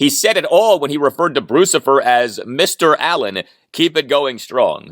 He said it all when he referred to Brucifer as Mr. Allen. Keep it going strong.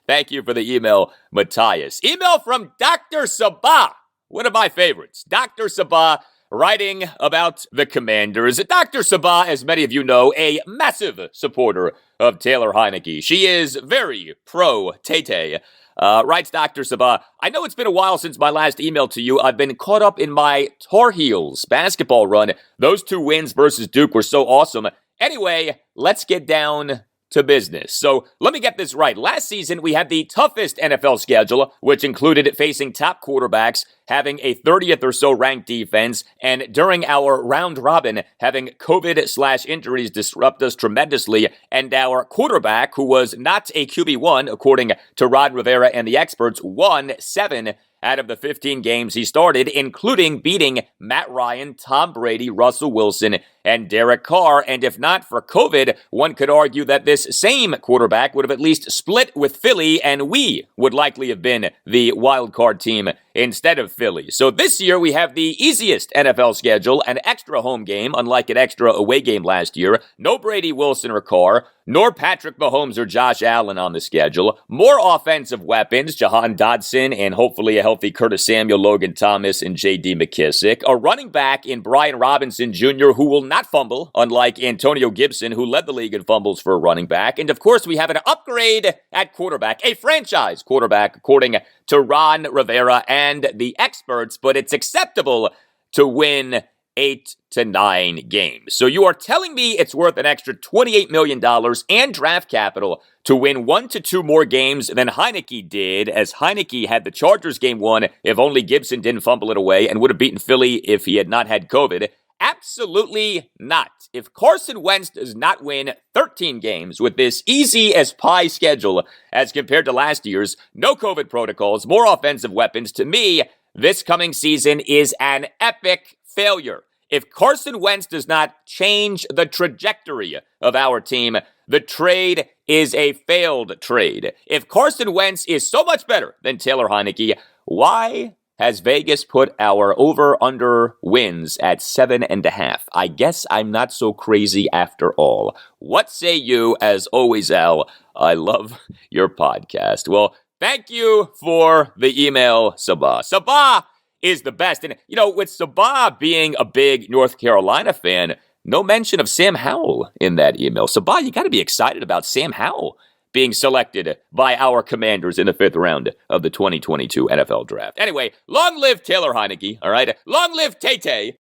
Thank you for the email, Matthias. Email from Dr. Sabah, one of my favorites. Dr. Sabah writing about the Commanders. Dr. Sabah, as many of you know, a massive supporter of Taylor Heinicke. She is very pro-Tay-Tay. Writes Dr. Sabah, I know it's been a while since my last email to you. I've been caught up in my Tar Heels basketball run. Those 2 wins versus Duke were so awesome. Anyway, let's get down to business. So let me get this right. Last season, we had the toughest NFL schedule, which included facing top quarterbacks, having a 30th or so ranked defense, and during our round robin, having COVID/injuries disrupt us tremendously, and our quarterback, who was not a QB1, according to Ron Rivera and the experts, won 7 out of the 15 games he started, including beating Matt Ryan, Tom Brady, Russell Wilson, and Derek Carr. And if not for COVID, one could argue that this same quarterback would have at least split with Philly, and we would likely have been the wild card team instead of Philly. So this year we have the easiest NFL schedule, an extra home game, unlike an extra away game last year. No Brady, Wilson, or Carr, nor Patrick Mahomes or Josh Allen on the schedule. More offensive weapons, Jahan Dotson, and hopefully a healthy Curtis Samuel, Logan Thomas, and J.D. McKissick. A running back in Brian Robinson Jr., who will not fumble, unlike Antonio Gibson, who led the league in fumbles for a running back. And of course, we have an upgrade at quarterback, a franchise quarterback, according to Ron Rivera and the experts, but it's acceptable to win 8 to 9 games. So you are telling me it's worth an extra $28 million and draft capital to win 1 to 2 more games than Heinicke did, as Heinicke had the Chargers game 1 if only Gibson didn't fumble it away, and would have beaten Philly if he had not had COVID. Absolutely not. If Carson Wentz does not win 13 games with this easy as pie schedule as compared to last year's, no COVID protocols, more offensive weapons, to me, this coming season is an epic failure. If Carson Wentz does not change the trajectory of our team, the trade is a failed trade. If Carson Wentz is so much better than Taylor Heinicke, why has Vegas put our over-under wins at 7.5? I guess I'm not so crazy after all. What say you? As always, Al, I love your podcast. Well, thank you for the email, Sabah. Sabah is the best. And, you know, with Sabah being a big North Carolina fan, no mention of Sam Howell in that email. Sabah, you got to be excited about Sam Howell being selected by our Commanders in the 5th round of the 2022 NFL Draft. Anyway, long live Taylor Heinicke, all right? Long live Tay-Tay.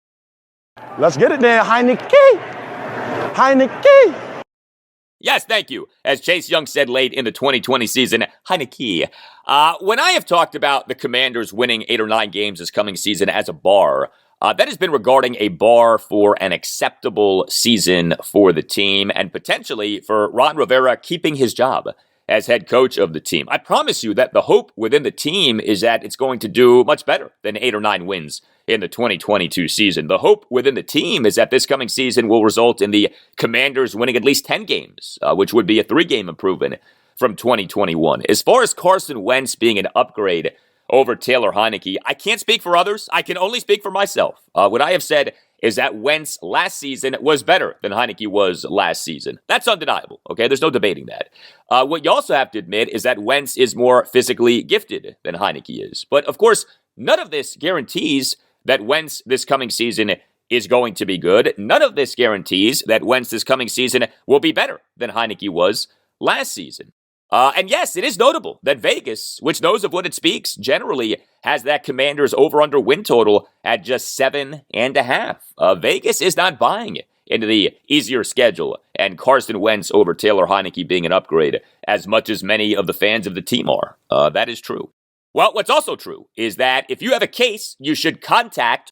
Let's get it there, Heinicke. Heinicke. Yes, thank you. As Chase Young said late in the 2020 season, Heinicke. When I have talked about the Commanders winning 8 or 9 games this coming season as a bar, that has been regarding a bar for an acceptable season for the team and potentially for Ron Rivera keeping his job as head coach of the team. I promise you that the hope within the team is that it's going to do much better than 8 or 9 wins in the 2022 season. The hope within the team is that this coming season will result in the Commanders winning at least 10 games, which would be a 3-game improvement from 2021. As far as Carson Wentz being an upgrade over Taylor Heinicke, I can't speak for others. I can only speak for myself. What I have said is that Wentz last season was better than Heinicke was last season. That's undeniable, okay? There's no debating that. What you also have to admit is that Wentz is more physically gifted than Heinicke is. But, of course, none of this guarantees that Wentz this coming season is going to be good. None of this guarantees that Wentz this coming season will be better than Heinicke was last season. And yes, it is notable that Vegas, which knows of what it speaks, generally has that Commanders over-under win total at just 7.5. Vegas is not buying into the easier schedule and Carson Wentz over Taylor Heinicke being an upgrade as much as many of the fans of the team are. That is true. Well, what's also true is that if you have a case, you should contact